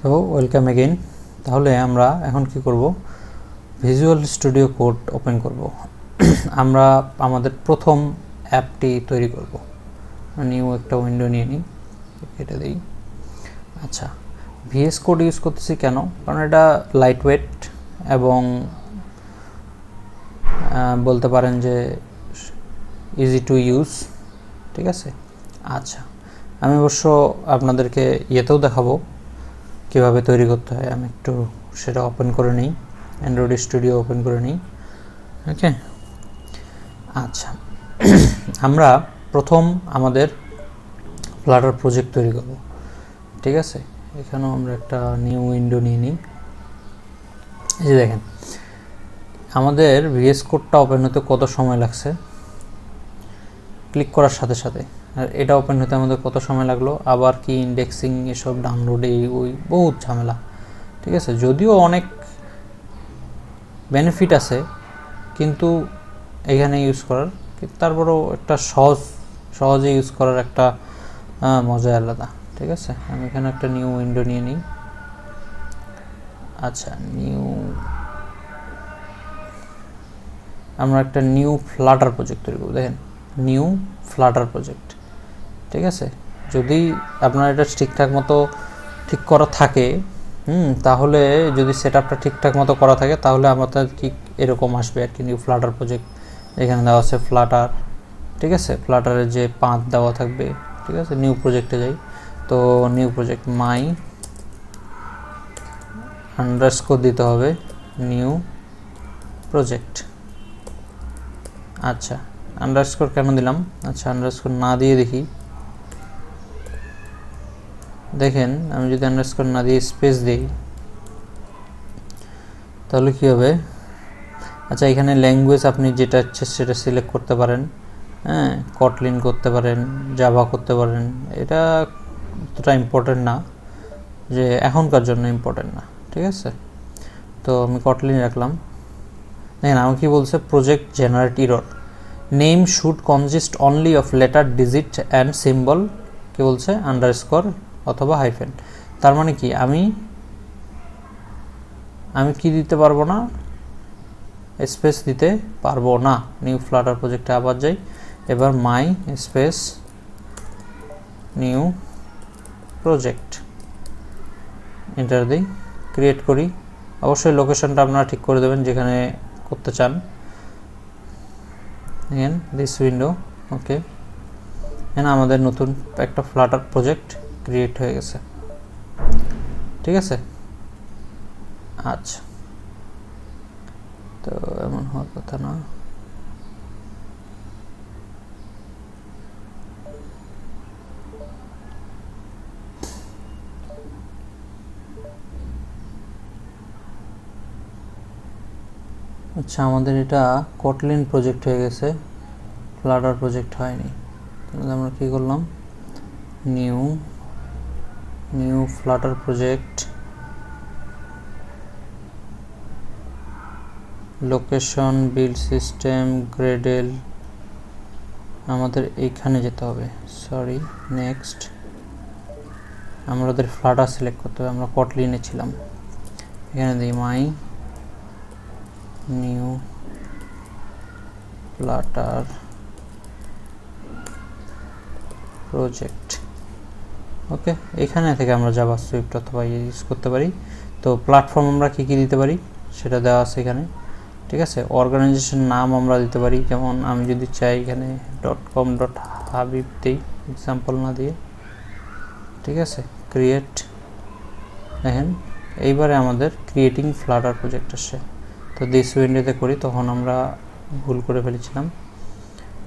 তো welcome again. তাহলে আমরা এখন কি করব, ভিজুয়াল স্টুডিও কোড ওপেন করব। আমরা আমাদের প্রথম অ্যাপটি তৈরি করব। নিউ একটা উইন্ডো নিয়ে নিই, কেটে দিই। আচ্ছা, ভিএস কোড ইউজ করতেছি কেন? কারণ এটা লাইট ওয়েট এবং বলতে পারেন যে ইজি টু ইউজ। ঠিক আছে। আচ্ছা, আমি অবশ্য আপনাদেরকে ইয়েতেও দেখাবো কীভাবে তৈরি করতে হয়। আমি একটু সেটা ওপেন করে নিই, অ্যান্ড্রয়েড স্টুডিও ওপেন করে নিই। ওকে, আচ্ছা, আমরা প্রথম আমাদের ফ্লাটার প্রজেক্ট তৈরি করব। ঠিক আছে, এখানেও আমরা একটা নিউ উইন্ডো নিয়ে নিই। এই যে দেখেন, আমাদের ভিএস কোডটা ওপেন হতে কত সময় লাগছে ক্লিক করার সাথে সাথে, আর এটা ওপেন হতে আমাদের কত সময় লাগলো। আবার কি ইন্ডেক্সিং, এসব ডাউনলোড, ওই বহুত ঝামেলা। ঠিক আছে, যদিও অনেক বেনিফিট আছে কিন্তু এখানে ইউজ করার, তারপরেও একটা সহজে ইউজ করার একটা মজা আলাদা। ঠিক আছে, আমি এখানে একটা নিউ উইন্ডো নিয়ে নিই। আচ্ছা, আমরা একটা নিউ ফ্লাটার প্রজেক্ট তৈরি করব। দেখেন, নিউ ফ্লাটার প্রজেক্ট। ঠিক আছে, যদি আপনার এটা ঠিকঠাক মতো ঠিক করা থাকে, তাহলে যদি সেটআপটা ঠিকঠাক মতো করা থাকে তাহলে আমাদের কি এরকম আসবে আর কি, নিউ ফ্লাটার প্রজেক্ট। এখানে দেওয়া আছে ফ্লাটার। ঠিক আছে, ফ্লাটারের যে পাথ দেওয়া থাকবে। ঠিক আছে, নিউ প্রজেক্টে যাই। তো নিউ প্রজেক্ট মাই আন্ডারস্কোর দিতে হবে নিউ প্রজেক্ট। আচ্ছা, আন্ডারস্কোর কেন দিলাম? আচ্ছা, আন্ডারস্কোর না দিয়ে দেখি। দেখেন, আমি যদি আন্ডারস্কোর না দিয়ে স্পেস দিই তাহলে কী হবে? আচ্ছা, এখানে ল্যাঙ্গুয়েজ আপনি যেটা ইচ্ছে সেটা সিলেক্ট করতে পারেন। হ্যাঁ, কটলিন করতে পারেন, জাভা করতে পারেন। এটা অতটা ইম্পর্টেন্ট না, যে এখনকার জন্য ইম্পর্টেন্ট না। ঠিক আছে, তো আমি কটলিন রাখলাম। দেখেন আমার কি বলছে, project generate error, name should consist only of letter, digit and symbol. কি বলছে? আন্ডারস্কোর অথবা হাইফেন। তার মানে কি, আমি কি দিতে পারবো না? স্পেস দিতে পারবো না। নিউ ফ্লাটার প্রজেক্টে আবার যাই। এবার মাই স্পেস নিউ প্রজেক্ট, এন্টার দিই, ক্রিয়েট করি। অবশ্যই লোকেশনটা আপনারা ঠিক করে দেবেন যেখানে করতে চান। Again this window. ওকে, এখানে আমাদের নতুন একটা ফ্লাটার প্রজেক্ট ক্রিয়েট হয়ে গেছে। ঠিক আছে, আচ্ছা, তো এমন হওয়ার কথা না। আচ্ছা, আমাদের এটা কটলিন প্রজেক্ট হয়ে গেছে, ফ্লাটার প্রজেক্ট হয়নি। তাহলে আমরা কি করলাম, new Flutter project, location, build system, Gradle, আমাদের এইখানে যেতে হবে। সরি, নেক্সট, আমাদের ফ্লাটার সিলেক্ট করতে হবে। আমরা কটলিনে ছিলাম। এখানে দিই মাই নিউ ফ্লাটার প্রজেক্ট। ওকে, এখানে থেকে আমরা জাভাস্ক্রিপ্ট অথবা ইউজ করতে পারি। তো প্ল্যাটফর্ম আমরা কি দিতে পারি সেটা দেওয়া আছে এখানে। ঠিক আছে, অর্গানাইজেশন নাম আমরা দিতে পারি, যেমন আমি যদি চাই এখানে .com.habib দিই, এক্সাম্পল না দিয়ে। ঠিক আছে, ক্রিয়েট। দেখেন, এইবারে আমাদের ক্রিয়েটিং ফ্লাটার প্রজেক্ট আসছে। তো দিস উইন্ডোতে করি, তখন আমরা ভুল করে ফেলেছিলাম।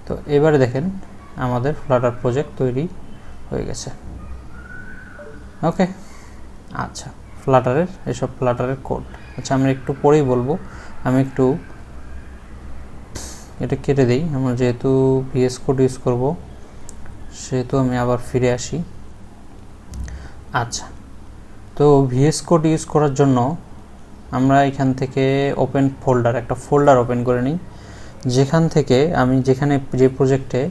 তো এবারে দেখেন আমাদের ফ্লাটার প্রজেক্ট তৈরি হয়ে গেছে। ওকে, আচ্ছা, এসব ফ্লাটারের কোড। আচ্ছা, আমরা একটু পরেই বলবো। আমি একটু এটা কেটে দিই। আমরা যেহেতু ভিএস কোড ইউজ করব সেহেতু আমি আবার ফিরে আসি। আচ্ছা, তো ভিএস কোড ইউজ করার জন্য আমরা এখান থেকে ওপেন ফোল্ডার, একটা ফোল্ডার ওপেন করে নিই, যেখানে যে প্রজেক্টে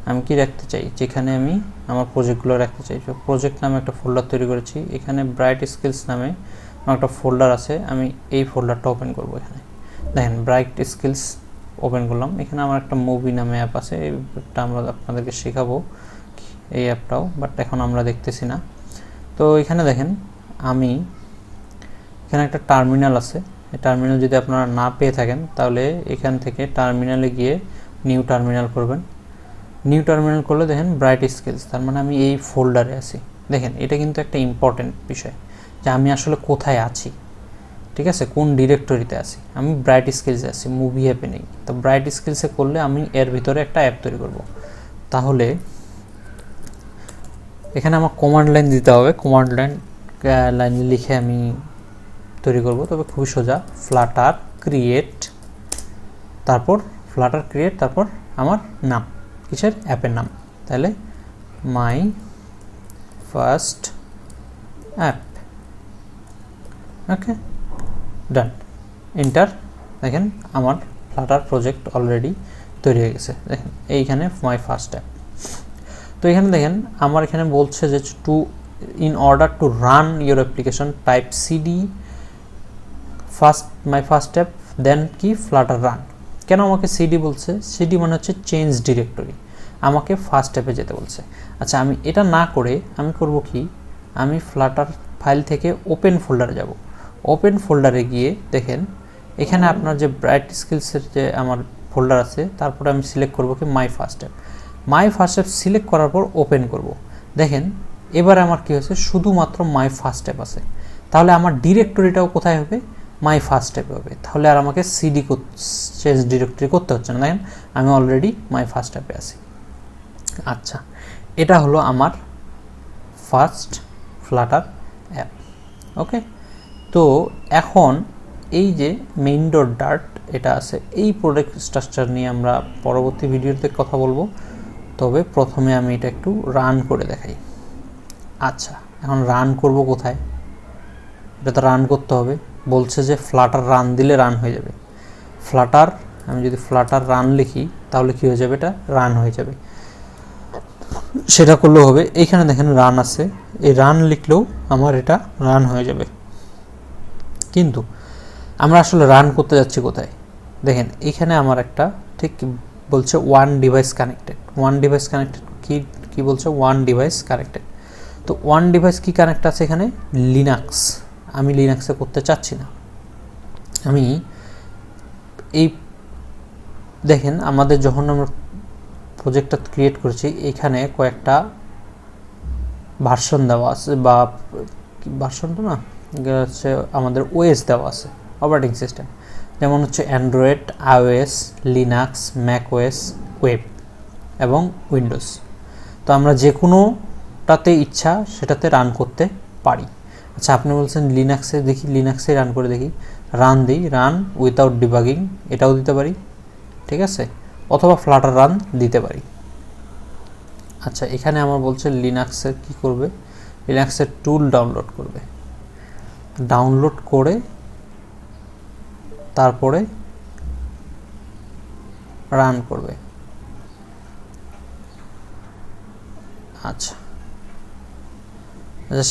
আমি কি রাখতে চাই, যেখানে আমি আমার প্রজেক্টগুলো রাখতে চাই। তো প্রজেক্ট নামে একটা ফোল্ডার তৈরি করেছি, এখানে ব্রাইট স্কিলস নামে আমার একটা ফোল্ডার আছে, আমি এই ফোল্ডারটা ওপেন করব। এখানে দেখেন ব্রাইট স্কিলস ওপেন করলাম, এখানে আমার একটা মুভি নামে অ্যাপ আছে, এই অ্যাপটা আমরা আপনাদেরকে শেখাবো এই অ্যাপটাও, বাট এখন আমরা দেখতেছি না। তো এখানে দেখেন আমি এখানে একটা টার্মিনাল আছে, এই টার্মিনাল যদি আপনারা না পেয়ে থাকেন তাহলে এখান থেকে টার্মিনালে গিয়ে নিউ টার্মিনাল করবেন। নিউ টার্মিনাল করলে দেখেন ব্রাইট স্কিলস, তার মানে আমি এই ফোল্ডারে আছি। দেখেন এটা কিন্তু একটা ইম্পর্টেন্ট বিষয় যে আমি আসলে কোথায় আছি, ঠিক আছে, কোন ডিরেক্টরিতে আছি। আমি ব্রাইট স্কিলসে আছি, মুভি অ্যাপে নেই। তো ব্রাইট স্কিলসে করলে আমি এর ভিতরে একটা অ্যাপ তৈরি করব। তাহলে এখানে আমার কমান্ড লাইন দিতে হবে, কমান্ড লাইনে লিখে আমি তৈরি করব। তবে খুবই সোজা, ফ্লাটার ক্রিয়েট, তারপর ফ্লাটার ক্রিয়েট, তারপর আমার নাম, কিসের, অ্যাপের নাম। তাহলে মাই ফার্স্ট অ্যাপ, ওকে, ডান, এন্টার। দেখেন আমার ফ্লাটার প্রজেক্ট অলরেডি তৈরি হয়ে গেছে। দেখেন এইখানে মাই ফার্স্ট অ্যাপ। তো এখানে দেখেন আমার এখানে বলছে যে to in order to run your application type CD my first app then কি ফ্লাটার রান। কেন আমাকে সিডি বলছে? সিডি মানে হচ্ছে চেঞ্জ ডিরেক্টরি, আমাকে ফার্স্ট অ্যাপে যেতে বলছে। আচ্ছা, আমি এটা না করে আমি করব কি, আমি ফ্লাটার ফাইল থেকে ওপেন ফোল্ডারে যাব। ওপেন ফোল্ডারে গিয়ে দেখেন এখানে আপনার যে ব্রাইট স্কিলসের যে আমার ফোল্ডার আছে, তারপরে আমি সিলেক্ট করব কি মাই ফার্স্ট অ্যাপ। মাই ফার্স্ট অ্যাপ সিলেক্ট করার পর ওপেন করব। দেখেন এবার আমার কি হয়েছে, শুধুমাত্র মাই ফার্স্ট অ্যাপ আছে। তাহলে আমার ডিরেক্টরিটাও কোথায় হবে, মাই ফার্স্ট অ্যাপে হবে। তাহলে আর আমাকে সিডি চেঞ্জ ডিরেক্টরি করতে হচ্ছে না। দেখেন আমি অলরেডি মাই ফার্স্ট অ্যাপে আছি। আচ্ছা, এটা হলো আমার ফার্স্ট ফ্লাটার অ্যাপ, ওকে। তো এখন এই যে মেইন ডট ডার্ট এটা আছে, এই প্রোডাক্ট স্ট্রাকচার নিয়ে আমরা পরবর্তী ভিডিওতে কথা বলবো। তবে প্রথমে আমি এটা একটু রান করে দেখাই। আচ্ছা, এখন রান করব কোথায়, এটা তো রান করতে হবে। বলছে যে ফ্লাটার রান দিলে রান হয়ে যাবে। ফ্লাটার, আমি যদি ফ্লাটার রান লিখি তাহলে কি হয়ে যাবে, এটা রান হয়ে যাবে। সেটা করলেও হবে। এইখানে দেখেন রান আছে, এই রান লিখলেও আমার এটা রান হয়ে যাবে। কিন্তু আমরা আসলে রান করতে যাচ্ছি কোথায়, দেখেন এখানে আমার একটা ঠিক বলছে one device connected. One device connected কি বলছে, ওয়ান ডিভাইস কানেক্টেড। তো ওয়ান ডিভাইস কি কানেক্ট আছে এখানে, লিনাক্স। আমি লিনাক্সে করতে চাচ্ছি না। আমি এই দেখেন আমাদের যখন আমরা প্রজেক্টটা ক্রিয়েট করেছি, এখানে কয়েকটা ভার্সন দেওয়া আছে, বা ভার্সনটা না হচ্ছে আমাদের ওএস দেওয়া আছে, অপারেটিং সিস্টেম। যেমন হচ্ছে Android, iOS, Linux, Mac OS, web এবং উইন্ডোজ। তো আমরা যে কোনোটাতে ইচ্ছা সেটাতে রান করতে পারি। আচ্ছা, আপনি বলছেন লিনাক্সে, দেখি লিনাক্সে রান করে দেখি। রান দিই, রান উইথাউট ডিবাগিং, এটাও দিতে পারি, ঠিক আছে, অথবা ফ্লাটার রান দিতে পারি। আচ্ছা, এখানে আমার বলছে লিনাক্সের কি করবে, লিনাক্সের টুল ডাউনলোড করবে। ডাউনলোড করে তারপরে রান করবে। আচ্ছা,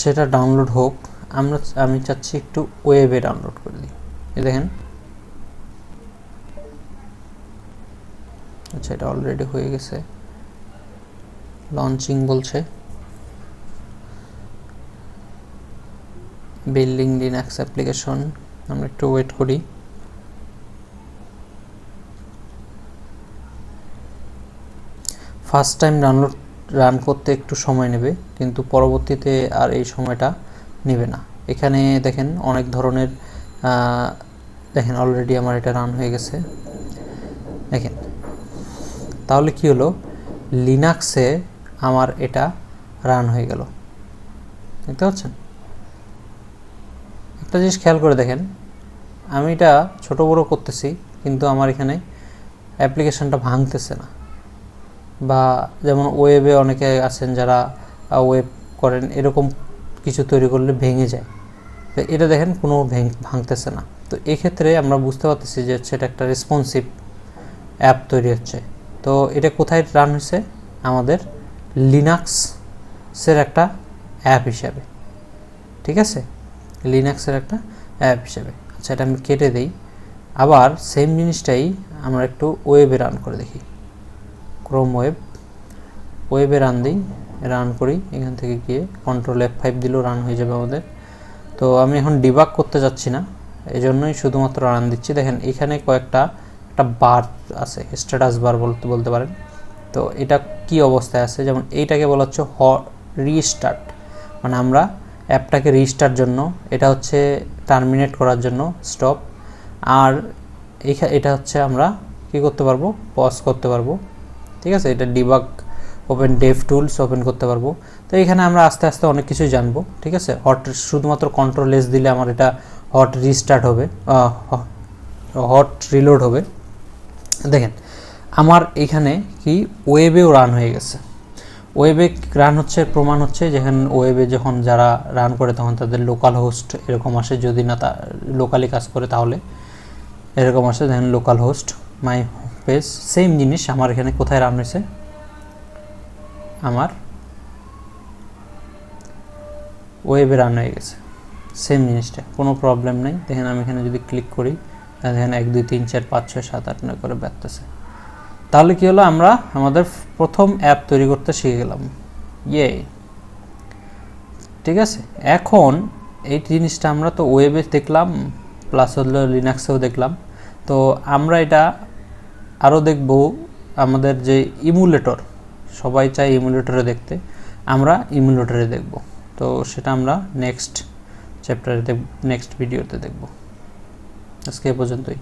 সেটা ডাউনলোড হোক। আমি চাচ্ছি একটু ওয়েবে ডাউনলোড করে দিই। এই দেখেন, আচ্ছা এটা অলরেডি হয়ে গেছে, লঞ্চিং বলছে। বিল্ডিং লিনাক্স অ্যাপ্লিকেশন, আমরা একটু ওয়েট করি। ফার্স্ট টাইম ডাউনলোড রান করতে একটু সময় নেবে, কিন্তু পরবর্তীতে আর এই সময়টা নেবে না। এখানে দেখেন অনেক ধরনের, দেখেন অলরেডি আমার এটা রান হয়ে গেছে। দেখেন তাহলে কি হলো, লিনাক্সে আমার এটা রান হয়ে গেল, দেখতে পাচ্ছেন। একটা জিনিস খেয়াল করে দেখেন, আমি এটা ছোট বড় করতেছি কিন্তু আমার এখানে অ্যাপ্লিকেশনটা ভাঙতেছে না। বা যেমন ওয়েবে অনেকে আছেন যারা ওয়েব করেন, এরকম কিছু তৈরি করলে ভেঙে যায়। তো এটা দেখেন কোনো ভাঙতেছে না। তো এক্ষেত্রে আমরা বুঝতে পারতেছি যে সেটা একটা রেসপন্সিভ অ্যাপ তৈরি হচ্ছে। তো এটা কোথায় রান হয়েছে, আমাদের লিনাক্সের একটা অ্যাপ হিসাবে, ঠিক আছে, লিনাক্সের একটা অ্যাপ হিসাবে। আচ্ছা, এটা আমি কেটে দিই। আবার সেম জিনিসটাই আমরা একটু ওয়েবে রান করে দেখি। ক্রোম ওয়েবে রান দিই, রান করি। এখান থেকে গিয়ে কন্ট্রোল F5 দিলেও রান হয়ে যাবে আমাদের। তো আমি এখন ডিবাগ করতে যাচ্ছি না, এই জন্যই শুধুমাত্র রান দিচ্ছি। দেখেন এখানে একটা বার আছে, স্ট্যাটাস বার বলতে পারেন। তো এটা কি অবস্থায় আছে, যেমন এইটাকে বলা হচ্ছে রিস্টার্ট, মানে আমরা অ্যাপটাকে রিস্টার্ট জন্য, এটা হচ্ছে টার্মিনেট করার জন্য স্টপ, আর এটা হচ্ছে আমরা কি করতে পারবো, পজ করতে পারবো, ঠিক আছে। এটা debug open Dave tools open করতে পারবো। তো এখানে আমরা আস্তে আস্তে অনেক কিছুই জানবো, ঠিক আছে। শুধুমাত্র কন্ট্রোল এস দিলে আমার এটা হট রিস্টার্ট হবে, হট রিলোড হবে। দেখেন আমার এখানে কি ওয়েবেও রান হয়ে গেছে। ওয়েবে রান হচ্ছে প্রমাণ হচ্ছে, যেখানে ওয়েবে যখন যারা রান করে তখন তাদের লোকাল হোস্ট এরকম আসে, যদি না তা লোকালি কাজ করে তাহলে এরকম আসে। দেখেন local host my page, same জিনিস আমার এখানে কোথায় রান হয়েছে, আমার ওয়েবে রান হয়ে গেছে, সেম জিনিসটা, কোনো প্রবলেম নেই। দেখেন আমি এখানে যদি ক্লিক করি, দেখেন 1 2 3 4 5 6 7 8 9 করে বাড়তেছে। তাহলে কি হলো, আমরা আমাদের প্রথম অ্যাপ তৈরি করতে শিখে গেলাম, ঠিক আছে। এখন এই জিনিসটা আমরা তো ওয়েবে দেখলাম, প্লাস হলো লিনাক্সেও দেখলাম। তো আমরা এটা আরও দেখব, আমাদের যে ইমুলেটর, সবাই চাই ইমুলেটরে দেখতে, আমরা ইমুলেটরে দেখব। তো সেটা আমরা নেক্সট চ্যাপ্টারে নেক্সট ভিডিওতে দেখব। আজকে এ পর্যন্তই।